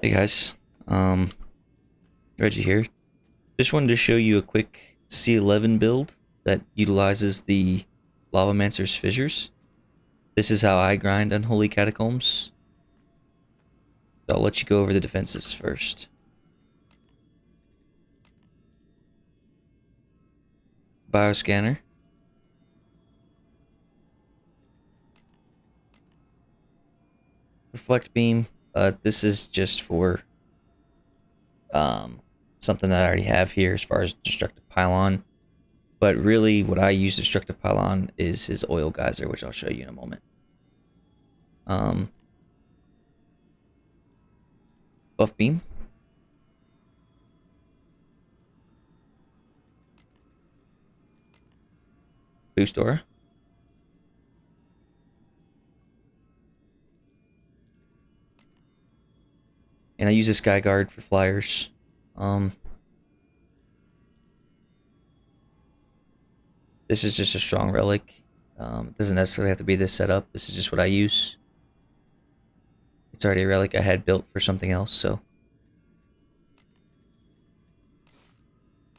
Hey guys, Reggie here. Just wanted to show you a quick C11 build that utilizes the Lavamancer's Fissures. This is how I grind Unholy Catacombs. So I'll let you go over the defensives first. Bioscanner. Reflect Beam. This is just for something that I already have here as far as Destructive Pylon. But really, what I use Destructive Pylon is his Oil Geyser, which I'll show you in a moment. Buff Beam. Boost Aura. And I use a Sky Guard for flyers. This is just a strong relic. It doesn't necessarily have to be this setup. This is just what I use. It's already a relic I had built for something else, so.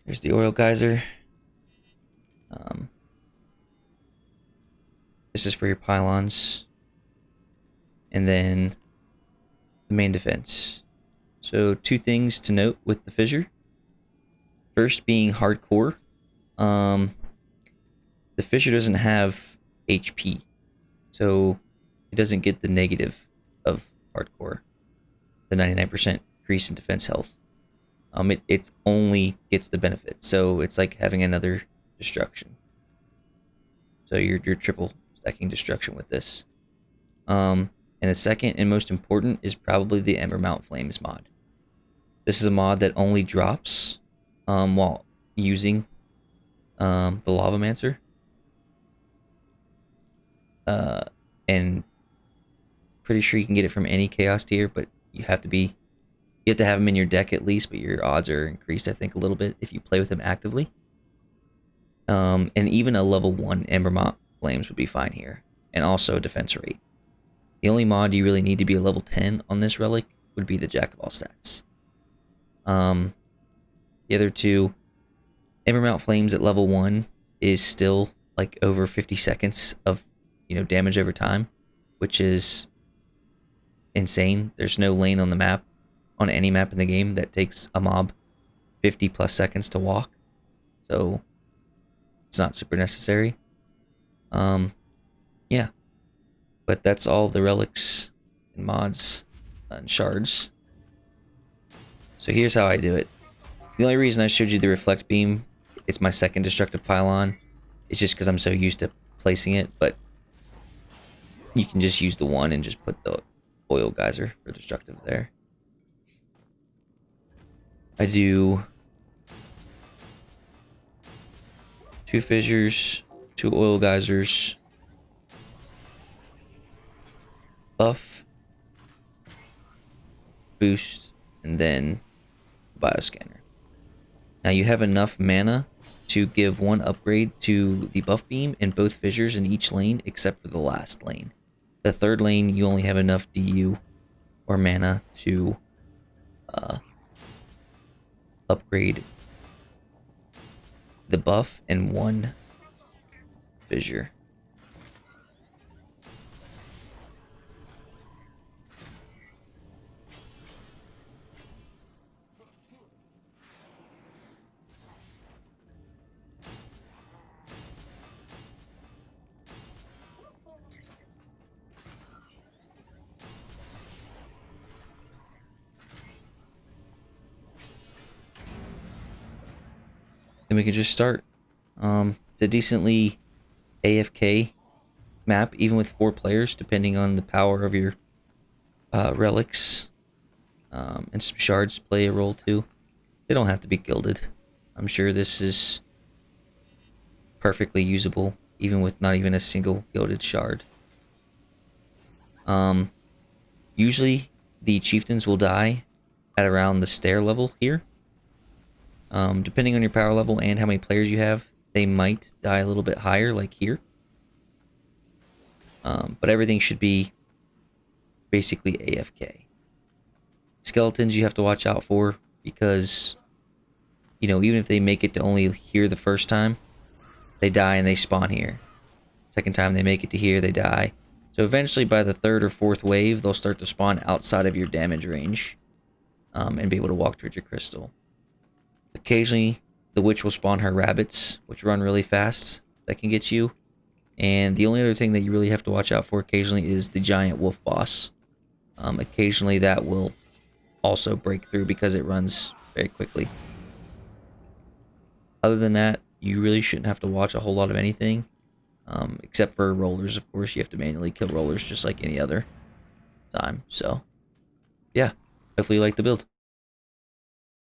Here's the Oil Geyser. This is for your pylons. And then the main defense. So 2 things to note with the Fissure. First being hardcore. The Fissure doesn't have HP. So it doesn't get the negative of hardcore. The 99% increase in defense health. It only gets the benefit. So it's like having another destruction. So you're triple stacking destruction with this. And the second and most important is probably the Ember Mount Flames mod. This is a mod that only drops while using the Lavamancer. And pretty sure you can get it from any Chaos tier, but you have to have him in your deck at least, but your odds are increased, I think, a little bit if you play with him actively. And even a level 1 Ember Mount Flames would be fine here. And also defense rate. The only mod you really need to be a level 10 on this relic would be the Jack of all stats. The other two, Ember Mount Flames at level 1 is still like over 50 seconds of damage over time, which is insane. There's no lane on the map, on any map in the game, that takes a mob 50 plus seconds to walk. So it's not super necessary. Yeah. But that's all the relics and mods and shards. So here's how I do it. The only reason I showed you the Reflect Beam, it's my second Destructive Pylon, it's just because I'm so used to placing it, but you can just use the one and just put the Oil Geyser for Destructive there. I do 2 Fissures, 2 Oil Geysers, buff, boost, and then Bioscanner. Now you have enough mana to give 1 upgrade to the buff beam in both fissures in each lane except for the last lane. The third lane you only have enough DU or mana to upgrade the buff and 1 fissure. Then we can just start. It's a decently AFK map, even with 4 players, depending on the power of your relics. And some shards play a role too. They don't have to be gilded. I'm sure this is perfectly usable, even with not even a single gilded shard. Usually the chieftains will die at around the stair level here. Depending on your power level and how many players you have, they might die a little bit higher, like here. But everything should be basically AFK. Skeletons you have to watch out for because, you know, even if they make it to only here the first time, they die and they spawn here. Second time they make it to here, they die. So eventually by the third or fourth wave, they'll start to spawn outside of your damage range and be able to walk towards your crystal. Occasionally, the witch will spawn her rabbits, which run really fast, that can get you. And the only other thing that you really have to watch out for occasionally is the giant wolf boss. Occasionally that will also break through because it runs very quickly. Other than that, you really shouldn't have to watch a whole lot of anything. Except for rollers, of course. You have to manually kill rollers just like any other time. So, yeah. Hopefully you like the build.